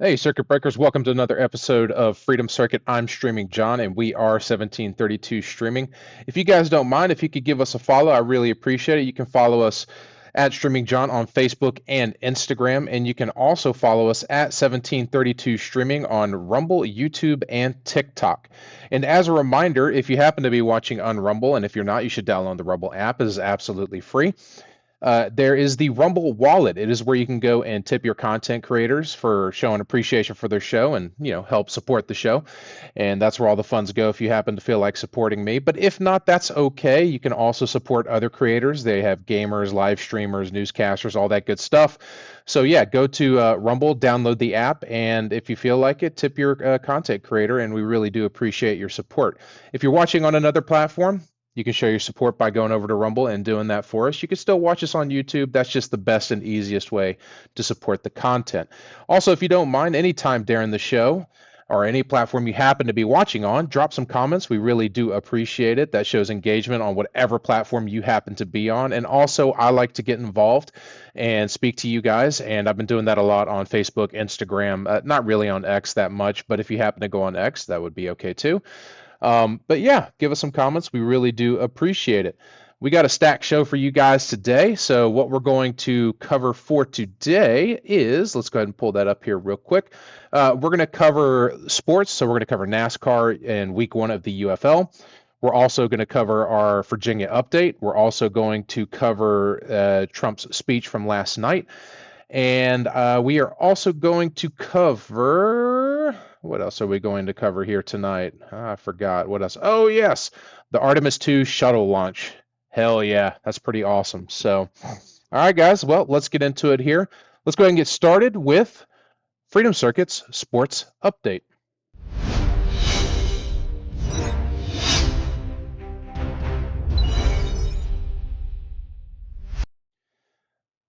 Hey, Circuit Breakers, welcome to another episode of Freedom Circuit. I'm Streaming John, and we are 1732 Streaming. If you guys don't mind, if you could give us a follow, I really appreciate it. You can follow us at Streaming John on Facebook and Instagram, and you can also follow us at 1732 Streaming on Rumble, YouTube, and TikTok. And as a reminder, if you happen to be watching on Rumble, and if you're not, you should download the Rumble app. It is absolutely free. There is the Rumble Wallet. It is where you can go and tip your content creators for showing appreciation for their show and, help support the show. And that's where all the funds go if you happen to feel like supporting me. But if not, that's okay. You can also support other creators. They have gamers, live streamers, newscasters, all that good stuff. So yeah, go to Rumble, download the app, and if you feel like it, tip your content creator, and we really do appreciate your support. If you're watching on another platform, you can show your support by going over to Rumble and doing that for us. You can still watch us on YouTube. That's just the best and easiest way to support the content. Also, if you don't mind, anytime during the show or any platform you happen to be watching on, drop some comments. We really do appreciate it. That shows engagement on whatever platform you happen to be on. And also, I like to get involved and speak to you guys. And I've been doing that a lot on Facebook, Instagram, not really on X that much, but if you happen to go on X, that would be okay too. But yeah, give us some comments. We really do appreciate it. We got a stacked show for you guys today. So what we're going to cover for today is, let's go ahead and pull that up here real quick. We're going to cover sports. So we're going to cover NASCAR in week one of the UFL. We're also going to cover our Virginia update. We're also going to cover Trump's speech from last night. And we are also going to cover, what else are we going to cover here tonight? I forgot. What else? Oh, yes, the Artemis II shuttle launch. Hell yeah, that's pretty awesome. So, all right, guys, well, let's get into it here. Let's go ahead and get started with Freedom Circuit's sports update.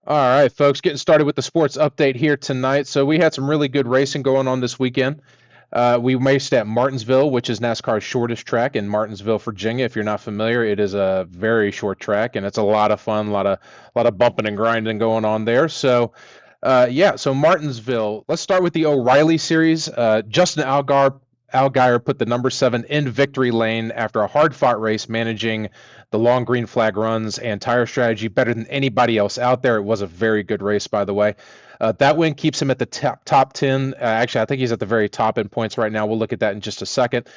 All right, folks, getting started with the sports update here tonight. So we had some really good racing going on this weekend. We raced at Martinsville, which is NASCAR's shortest track in Martinsville, Virginia. If you're not familiar, it is a very short track, and it's a lot of fun, a lot of bumping and grinding going on there. So, yeah, so Martinsville. Let's start with the O'Reilly series. Justin Allgaier put the number 7 in victory lane after a hard-fought race, managing the long green flag runs and tire strategy better than anybody else out there. It was a very good race, by the way. That win keeps him at the top 10. Actually, I think he's at the very top in points right now. We'll look at that in just a second.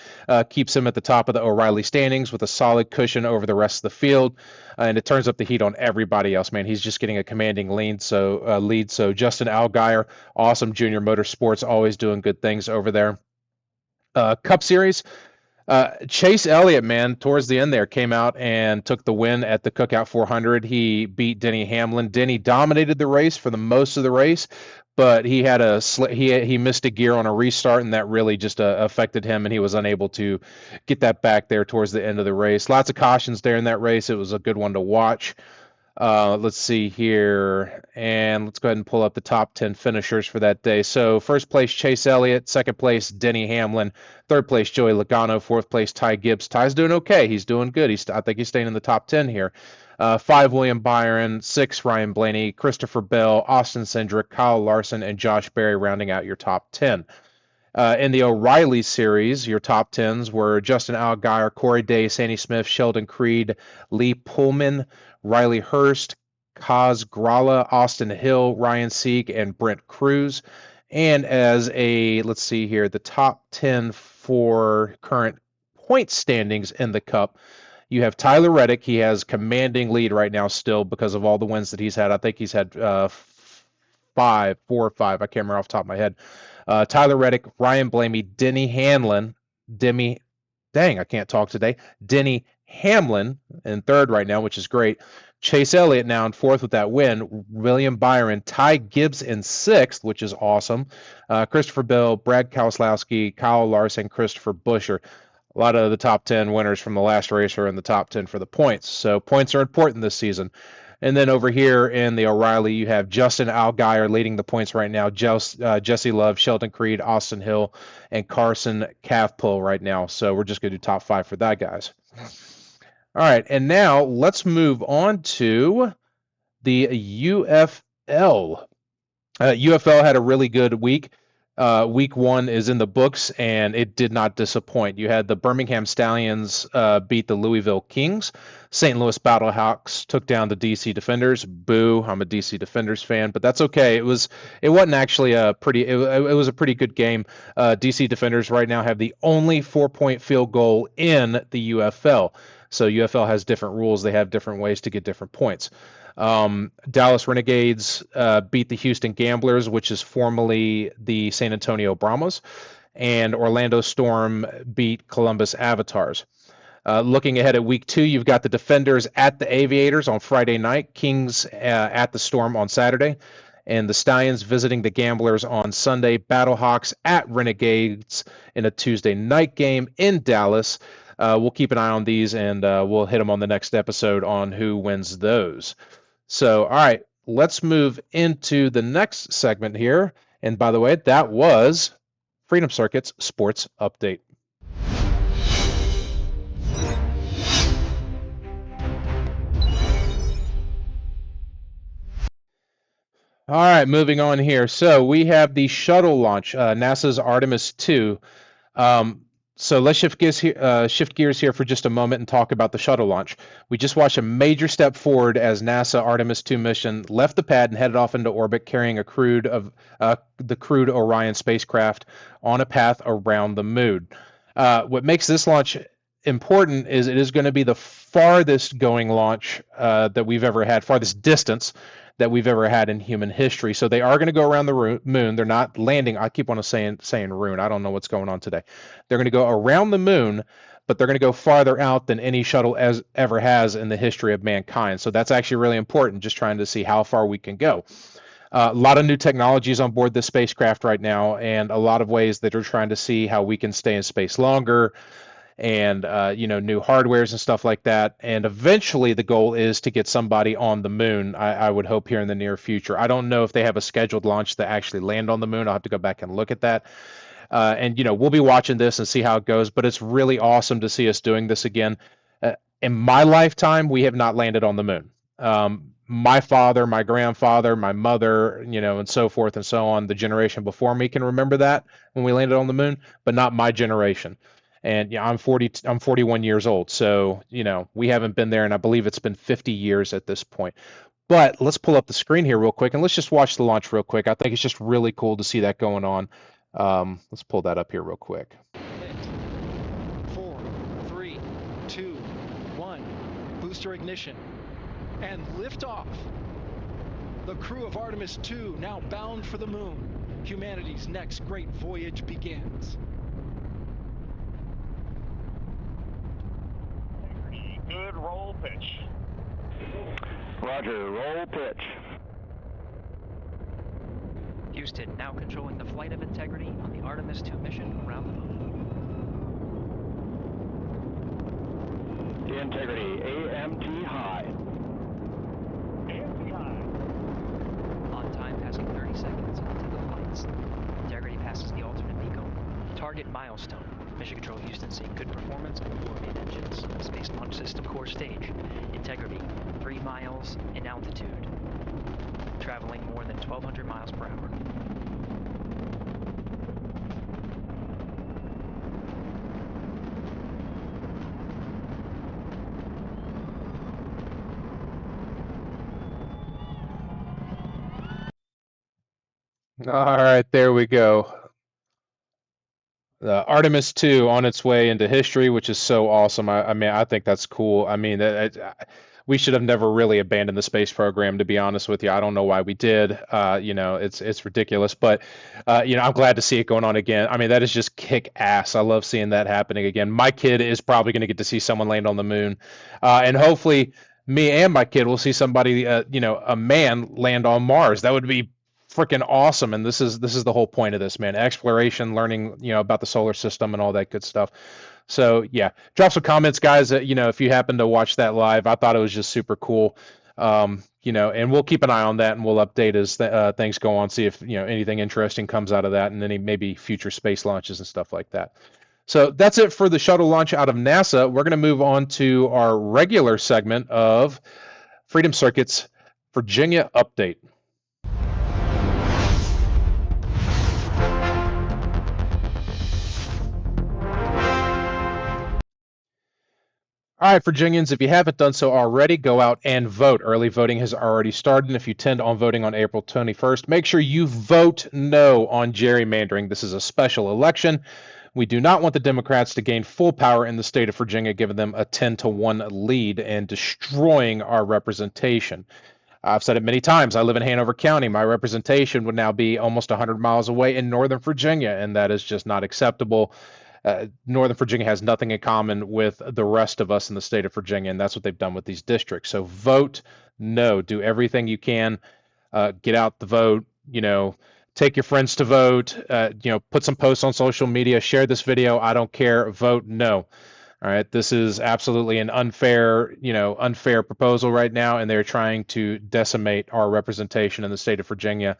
Keeps him at the top of the O'Reilly standings with a solid cushion over the rest of the field. And it turns up the heat on everybody else, man. He's just getting a commanding lead. So Justin Allgaier, awesome junior motorsports, always doing good things over there. Cup Series. Chase Elliott, man, towards the end there, came out and took the win at the Cookout 400. He beat Denny Hamlin. Denny dominated the race for the most of the race, but he had he missed a gear on a restart, and that really just affected him, and he was unable to get that back there towards the end of the race. Lots of cautions there in that race. It was a good one to watch. Let's see here, and let's go ahead and pull up the top 10 finishers for that day. So first place, Chase Elliott. Second place, Denny Hamlin. Third place, Joey Logano. Fourth place, Ty Gibbs. Ty's doing okay. He's doing good. I think he's staying in the top 10 here. 5, William Byron. 6, Ryan Blaney. Christopher Bell, Austin Cindric, Kyle Larson, and Josh Berry rounding out your top 10. In the O'Reilly series, your top 10s were Justin Allgaier, Corey Day, Sandy Smith, Sheldon Creed, Lee Pullman, Riley Hurst, Kaz Gralla, Austin Hill, Ryan Sieg, and Brent Cruz. And let's see here, the top 10 for current point standings in the Cup, you have Tyler Reddick. He has commanding lead right now still because of all the wins that he's had. I think he's had 4 or 5. I can't remember off the top of my head. Tyler Reddick, Ryan Blaney, Denny Hamlin, I can't talk today. Denny Hamlin in third right now, which is great. Chase Elliott now in fourth with that win. William Byron, Ty Gibbs in sixth, which is awesome. Christopher Bell, Brad Keselowski, Kyle Larson, Christopher Buescher. A lot of the top 10 winners from the last race are in the top 10 for the points. So points are important this season. And then over here in the O'Reilly, you have Justin Allgaier leading the points right now. Jesse Love, Sheldon Creed, Austin Hill, and Carson Cavpool right now. So we're just going to do top 5 for that, guys. All right, and now let's move on to the UFL. UFL had a really good week. Week one is in the books, and it did not disappoint. You had the Birmingham Stallions beat the Louisville Kings. St. Louis Battlehawks took down the DC Defenders. Boo! I'm a DC Defenders fan, but that's okay. It wasn't actually a pretty. It was a pretty good game. DC Defenders right now have the only 4-point field goal in the UFL. So UFL has different rules. They have different ways to get different points. Dallas Renegades beat the Houston Gamblers, which is formerly the San Antonio Brahmas, and Orlando Storm beat Columbus Avatars. Looking ahead at week two, you've got the Defenders at the Aviators on Friday night, Kings at the Storm on Saturday, and the Stallions visiting the Gamblers on Sunday, Battlehawks at Renegades in a Tuesday night game in Dallas. We'll keep an eye on these, and we'll hit them on the next episode on who wins those. So, all right, let's move into the next segment here. And by the way, that was Freedom Circuit's Sports Update. All right, moving on here. So we have the shuttle launch, NASA's Artemis II. So let's shift gears here for just a moment and talk about the shuttle launch. We just watched a major step forward as NASA Artemis II mission left the pad and headed off into orbit, carrying the crewed Orion spacecraft on a path around the moon. What makes this launch important is it is going to be the farthest going launch that we've ever had, farthest distance that we've ever had in human history. So they are going to go around the moon. They're not landing. I keep on saying rune. I don't know what's going on today. They're going to go around the moon, but they're going to go farther out than any shuttle ever has in the history of mankind. So that's actually really important, just trying to see how far we can go. A lot of new technologies on board this spacecraft right now, and a lot of ways that are trying to see how we can stay in space longer, and new hardwares and stuff like that. And eventually the goal is to get somebody on the moon. I would hope here in the near future. I don't know if they have a scheduled launch to actually land on the moon. I'll have to go back and look at that. And we'll be watching this and see how it goes, but it's really awesome to see us doing this again. In my lifetime, we have not landed on the moon. My father, my grandfather, my mother, and so forth and so on, the generation before me can remember that when we landed on the moon, but not my generation. And I'm 41 years old, so we haven't been there, and I believe it's been 50 years at this point. But let's pull up the screen here real quick, and let's just watch the launch real quick. I think it's just really cool to see that going on. Let's pull that up here real quick. 4, 3, 2, 1. Booster ignition and liftoff. The crew of Artemis II now bound for the moon. Humanity's next great voyage begins. Good, roll pitch. Roger, roll pitch. Houston now controlling the flight of Integrity on the Artemis II mission around the moon. Integrity, AMT high. AMT high. On time, passing 30 seconds into the flights. Integrity passes the alternate beacon. Target milestone. Mission Control Houston seeing good performance on the 4 main engines. Space Launch System core stage. Integrity, 3 miles in altitude. Traveling more than 1,200 miles per hour. All right, there we go. Artemis II on its way into history, which is so awesome. I mean, I think that's cool. I mean, we should have never really abandoned the space program, to be honest with you. I don't know why we did. It's ridiculous, but I'm glad to see it going on again. I mean, that is just kick ass. I love seeing that happening again. My kid is probably going to get to see someone land on the moon, and hopefully, me and my kid will see somebody, a man land on Mars. That would be freaking awesome. And this is the whole point of this, man. Exploration, learning, about the solar system and all that good stuff. So yeah, drop some comments, guys. If you happen to watch that live, I thought it was just super cool. And we'll keep an eye on that, and we'll update as things go on, see if anything interesting comes out of that, and any maybe future space launches and stuff like that. So that's it for the shuttle launch out of NASA. We're going to move on to our regular segment of Freedom Circuit's Virginia Update. All right, Virginians, if you haven't done so already, go out and vote. Early voting has already started. And if you intend on voting on April 21st, make sure you vote no on gerrymandering. This is a special election. We do not want the Democrats to gain full power in the state of Virginia, giving them a 10-1 lead and destroying our representation. I've said it many times. I live in Hanover County. My representation would now be almost 100 miles away in Northern Virginia, and that is just not acceptable. Northern Virginia has nothing in common with the rest of us in the state of Virginia, and that's what they've done with these districts. So vote no. Do everything you can. Get out the vote. Take your friends to vote. Put some posts on social media. Share this video. I don't care. Vote no. All right, this is absolutely an unfair proposal right now, and they're trying to decimate our representation in the state of Virginia.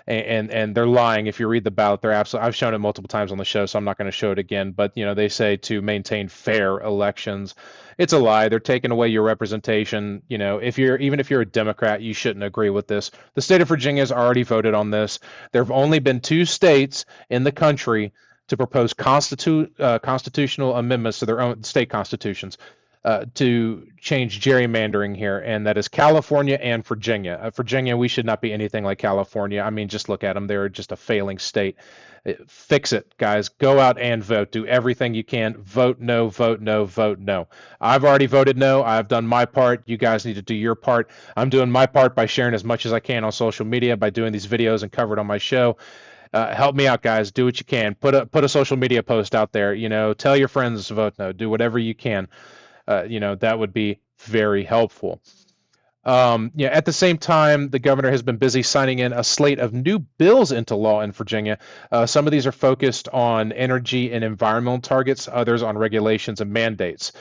And they're lying. If you read the ballot, they're absolutely. I've shown it multiple times on the show, so I'm not going to show it again. But they say to maintain fair elections. It's a lie. They're taking away your representation. Even if you're a Democrat, you shouldn't agree with this. The state of Virginia has already voted on this. There have only been 2 states in the country to propose constitutional amendments to their own state constitutions to change gerrymandering here, and that is California and Virginia. Virginia, we should not be anything like California. I mean, just look at them. They're just a failing state. Fix it, guys. Go out and vote. Do everything you can. Vote no, vote no, vote no. I've already voted no. I've done my part. You guys need to do your part. I'm doing my part by sharing as much as I can on social media, by doing these videos and cover it on my show. Help me out, guys. Do what you can. Put a social media post out there. Tell your friends to vote no. Do whatever you can. That would be very helpful. At the same time, the governor has been busy signing in a slate of new bills into law in Virginia. Some of these are focused on energy and environmental targets, others on regulations and mandates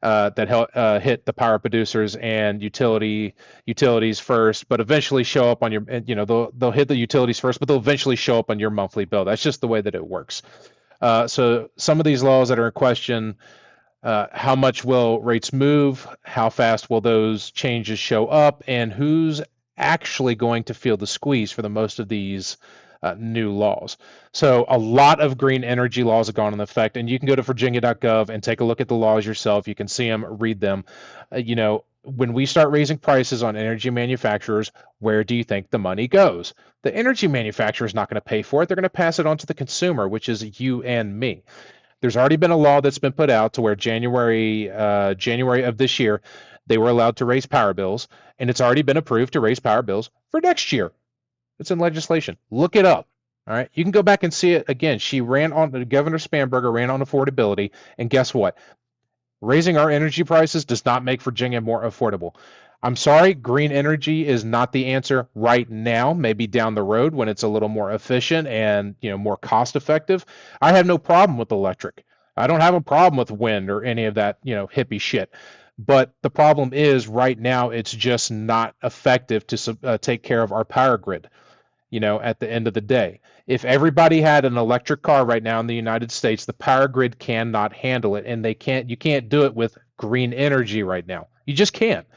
that hit the power producers and utilities first, but eventually show up on your. They'll hit the utilities first, but they'll eventually show up on your monthly bill. That's just the way that it works. So some of these laws that are in question. How much will rates move? How fast will those changes show up? And who's actually going to feel the squeeze for the most of these new laws? So a lot of green energy laws have gone into effect, and you can go to virginia.gov and take a look at the laws yourself. You can see them, read them. When we start raising prices on energy manufacturers, where do you think the money goes? The energy manufacturer is not going to pay for it. They're going to pass it on to the consumer, which is you and me. There's already been a law that's been put out to where January of this year, they were allowed to raise power bills, and it's already been approved to raise power bills for next year. It's in legislation. Look it up. All right. You can go back and see it again. Governor Spanberger ran on affordability, and guess what? Raising our energy prices does not make Virginia more affordable. I'm sorry, green energy is not the answer right now. Maybe down the road when it's a little more efficient and more cost effective. I have no problem with electric. I don't have a problem with wind or any of that hippie shit. But the problem is right now it's just not effective to take care of our power grid. At the end of the day, if everybody had an electric car right now in the United States, the power grid cannot handle it, and you can't do it with green energy right now. You just can't.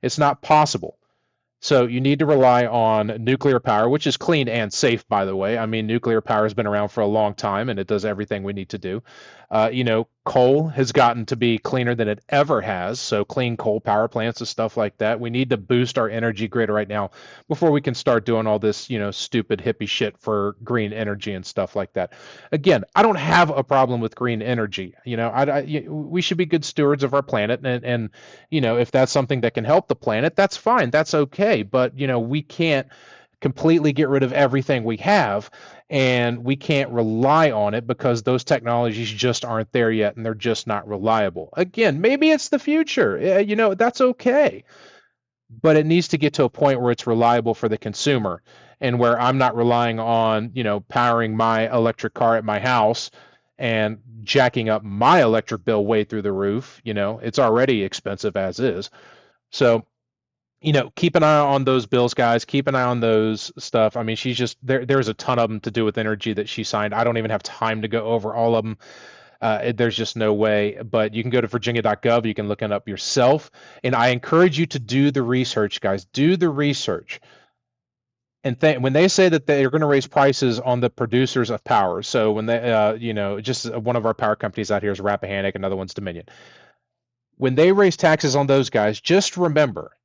It's not possible. So you need to rely on nuclear power, which is clean and safe, by the way. I mean, nuclear power has been around for a long time, and it does everything we need to do. Coal has gotten to be cleaner than it ever has, so clean coal power plants and stuff like that. We need to boost our energy grid right now before we can start doing all this, stupid hippie shit for green energy and stuff like that. Again, I don't have a problem with green energy. We should be good stewards of our planet, and if that's something that can help the planet, that's fine. That's okay. But we can't completely get rid of everything we have, and we can't rely on it because those technologies just aren't there yet, and they're just not reliable. Again, maybe it's the future. That's okay. But it needs to get to a point where it's reliable for the consumer, and where I'm not relying on, powering my electric car at my house and jacking up my electric bill way through the roof. It's already expensive as is. So keep an eye on those bills, guys. Keep an eye on those stuff. I mean, she's just there's a ton of them to do with energy that she signed. I don't even have time to go over all of them. There's just no way. But you can go to virginia.gov. You can look it up yourself. And I encourage you to do the research, guys. Do the research. And when they say that they're going to raise prices on the producers of power, so when they, just one of our power companies out here is Rappahannock, another one's Dominion. When they raise taxes on those guys, just remember,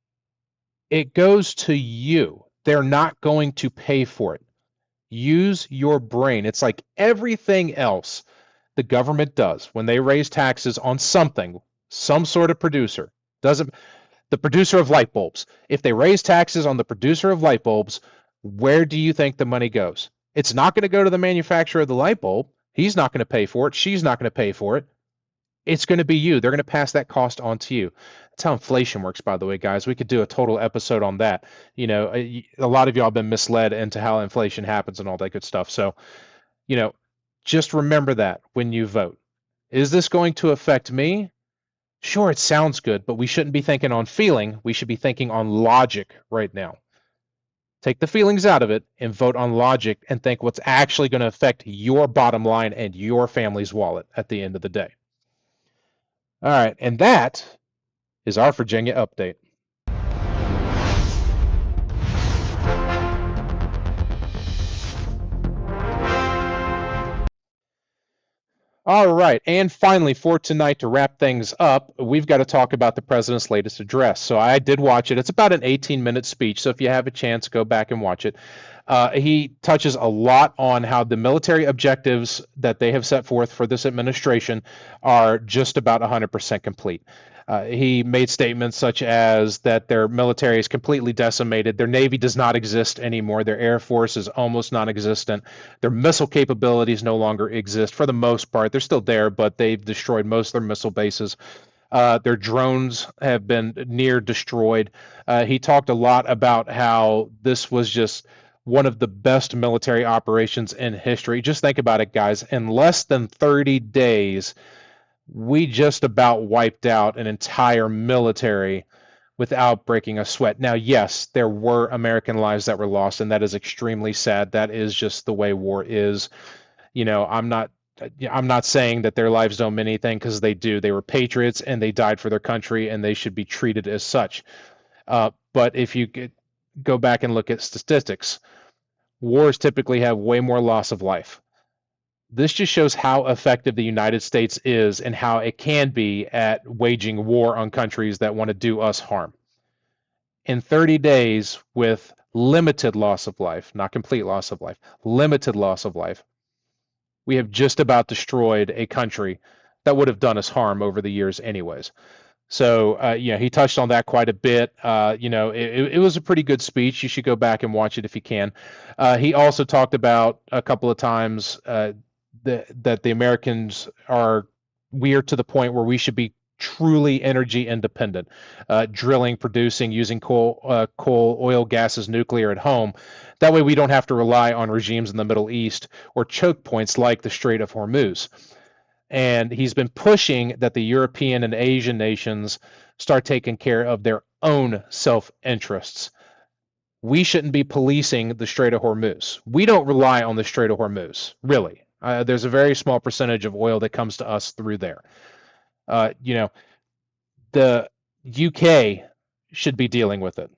it goes to you. They're not going to pay for it. Use your brain. It's like everything else the government does when they raise taxes on something, some sort of producer. Doesn't the producer of light bulbs. If they raise taxes on the producer of light bulbs, where do you think the money goes? It's not going to go to the manufacturer of the light bulb. He's not going to pay for it. She's not going to pay for it. It's going to be you. They're going to pass that cost on to you. That's how inflation works, by the way, guys. We could do a total episode on that. You know, a lot of y'all have been misled into how inflation happens and all that good stuff. So, you know, just remember that when you vote. Is this going to affect me? Sure, it sounds good, but we shouldn't be thinking on feeling. We should be thinking on logic right now. Take the feelings out of it and vote on logic and think what's actually going to affect your bottom line and your family's wallet at the end of the day. All right, and that is our Virginia update. All right, and finally for tonight, to wrap things up, we've got to talk about the president's latest address. So I did watch it. It's about an 18-minute speech, so if you have a chance, go back and watch it. He touches a lot on how the military objectives that they have set forth for this administration are just about 100% complete. He made statements such as that their military is completely decimated, their Navy does not exist anymore, their Air Force is almost non-existent, their missile capabilities no longer exist for the most part. They're still there, but they've destroyed most of their missile bases. Their drones have been near destroyed. He talked a lot about how this was just one of the best military operations in history. Just think about it, guys. In less than 30 days, we just about wiped out an entire military without breaking a sweat. Now, yes, there were American lives that were lost, and that is extremely sad. That is just the way war is. You know, I'm not saying that their lives don't mean anything, because they do. They were patriots and they died for their country, and they should be treated as such. But if you go back and look at statistics, wars typically have way more loss of life. This just shows how effective the United States is and how it can be at waging war on countries that want to do us harm. In 30 days, with limited loss of life, not complete loss of life, limited loss of life, we have just about destroyed a country that would have done us harm over the years anyways. So, yeah, he touched on that quite a bit. You know, it was a pretty good speech. You should go back and watch it if you can. He also talked about a couple of times that the Americans we are to the point where we should be truly energy independent, drilling, producing, using coal, oil, gases, nuclear at home. That way we don't have to rely on regimes in the Middle East or choke points like the Strait of Hormuz. And he's been pushing that the European and Asian nations start taking care of their own self-interests. We shouldn't be policing the Strait of Hormuz. We don't rely on the Strait of Hormuz, really. There's a very small percentage of oil that comes to us through there. You know, the UK should be dealing with it.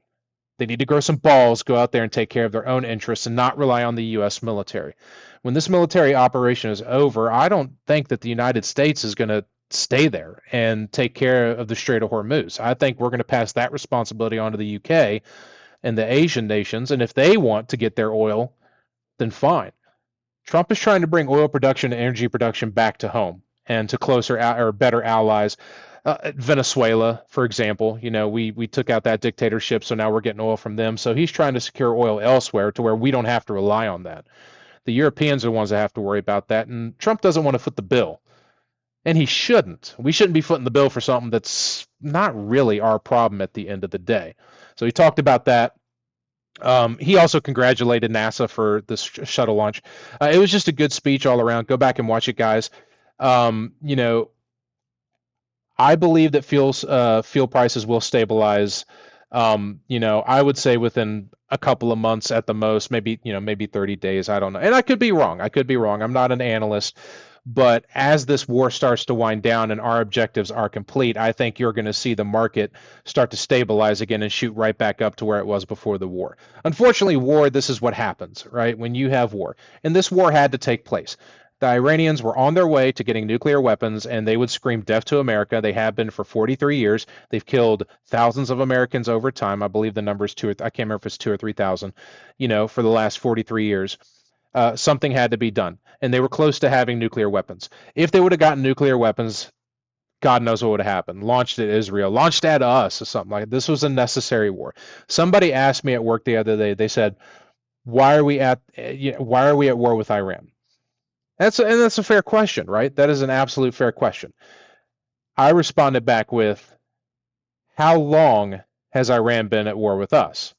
They need to grow some balls, go out there and take care of their own interests and not rely on the U.S. military. When this military operation is over, I don't think that the United States is going to stay there and take care of the Strait of Hormuz. I think we're going to pass that responsibility on to the UK and the Asian nations, and if they want to get their oil, then fine. Trump is trying to bring oil production and energy production back to home and to closer or better allies. Venezuela, for example, you know, we took out that dictatorship, so now we're getting oil from them. So he's trying to secure oil elsewhere to where we don't have to rely on that. The Europeans are the ones that have to worry about that, and Trump doesn't want to foot the bill. And he shouldn't. We shouldn't be footing the bill for something that's not really our problem at the end of the day. So he talked about that. He also congratulated NASA for this shuttle launch. It was just a good speech all around. Go back and watch it, guys. You know, I believe that fuel prices will stabilize. You know, I would say within a couple of months at the most, maybe 30 days. I don't know. And I could be wrong. I'm not an analyst. But as this war starts to wind down and our objectives are complete, I think you're going to see the market start to stabilize again and shoot right back up to where it was before the war. Unfortunately, war, this is what happens, right? When you have war. And this war had to take place. The Iranians were on their way to getting nuclear weapons, and they would scream death to America. They have been for 43 years. They've killed thousands of Americans over time. I believe the number is I can't remember if it's 2 or 3,000, for the last 43 years. Something had to be done. And they were close to having nuclear weapons. If they would have gotten nuclear weapons, God knows what would have happened. Launched at Israel, launched at us, or something like that. This was a necessary war. Somebody asked me at work the other day, they said, why are we at war with Iran? That's a fair question, right? That is an absolute fair question. I responded back with, how long has Iran been at war with us?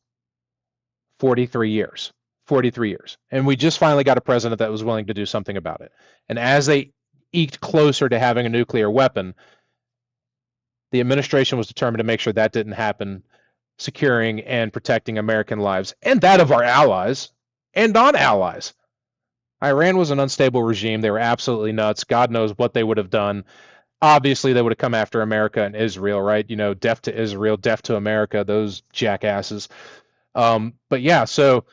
43 years. 43 years. And we just finally got a president that was willing to do something about it. And as they eked closer to having a nuclear weapon, the administration was determined to make sure that didn't happen, securing and protecting American lives and that of our allies and non-allies. Iran was an unstable regime. They were absolutely nuts. God knows what they would have done. Obviously, they would have come after America and Israel, right? Death to Israel, death to America, those jackasses. But yeah, so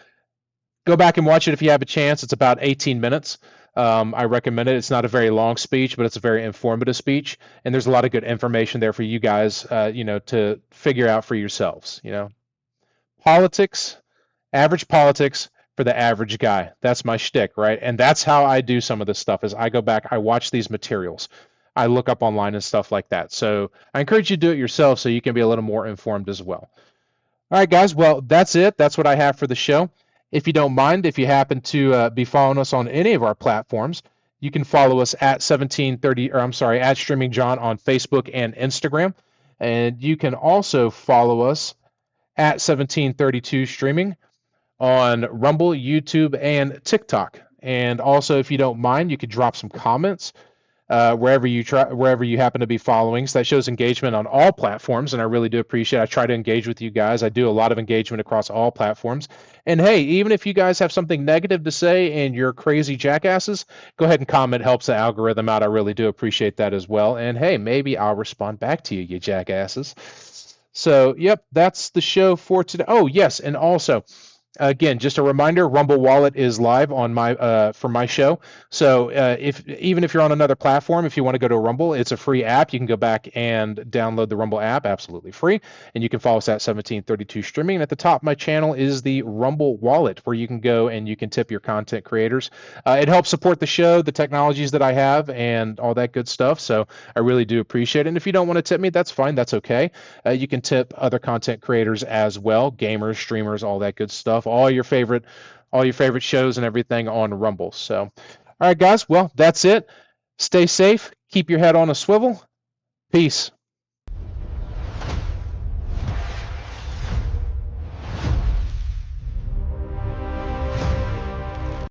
go back and watch it if you have a chance. It's about 18 minutes. I recommend it. It's not a very long speech, but it's a very informative speech. And there's a lot of good information there for you guys, to figure out for yourselves. Politics, average politics for the average guy. That's my shtick, right? And that's how I do some of this stuff is I go back, I watch these materials. I look up online and stuff like that. So I encourage you to do it yourself so you can be a little more informed as well. All right, guys. Well, that's it. That's what I have for the show. If you don't mind, if you happen to be following us on any of our platforms, you can follow us at at Streaming John on Facebook and Instagram. And you can also follow us at 1732 Streaming on Rumble, YouTube, and TikTok. And also, if you don't mind, you could drop some comments wherever you happen to be following. So that shows engagement on all platforms, and I really do appreciate it. I try to engage with you guys. I do a lot of engagement across all platforms. And hey, even if you guys have something negative to say and you're crazy jackasses, go ahead and comment. Helps the algorithm out. I really do appreciate that as well. And hey, maybe I'll respond back to you, you jackasses. So, yep, that's the show for today. Oh, yes, and also, again, just a reminder, Rumble Wallet is live on for my show. So even if you're on another platform, if you want to go to Rumble, it's a free app. You can go back and download the Rumble app, absolutely free. And you can follow us at 1732 Streaming. And at the top of my channel is the Rumble Wallet, where you can go and you can tip your content creators. It helps support the show, the technologies that I have, and all that good stuff. So I really do appreciate it. And if you don't want to tip me, that's fine. That's okay. You can tip other content creators as well, gamers, streamers, all that good stuff. All your favorite shows and everything on Rumble. So, all right, guys. Well, that's it. Stay safe. Keep your head on a swivel. Peace.